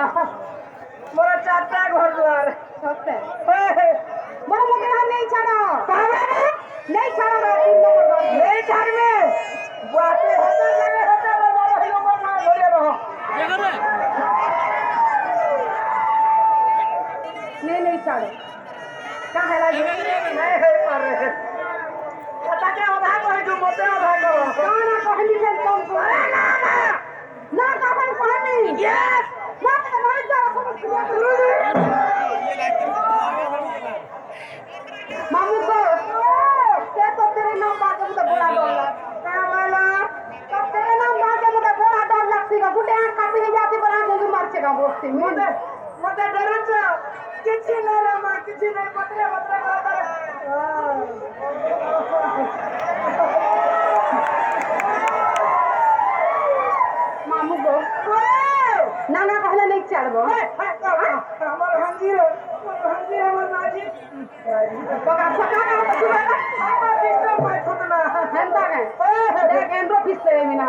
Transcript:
मोर चारटा घर द्वार सत्य मोर मुके हम नहीं छाड़ो नहीं छाड़ो मैं 3 नंबर घर नहीं छाड़ में बाते होता लगे होता बाबा हिलो ना बोले रहो नहीं छाड़ो का है लागे नहीं है पर पता क्या आधा को है जो मोटे आधा को ना कहनी से तुम को ना का भाई कहनी यस ना तो मर जाओ मामू को ते तो तेरे नाम बात मुझे बोला डोला कामला तो तेरे नाम बात मुझे बोला डर लगती का गुटे आंख काटी ही जाती पर आंख जो मार चेगा बोलती मोटे मोटे डर छ किछि नहीं रे मां किछि नहीं पतरे पतरे कर मामू को ना कहले नहीं चढ़बो हमर हंजी हमर नाजी बका बका का तो सुबह हमर दिस मैं खुद ना हेंता के देख एंड्रो फिस से मिना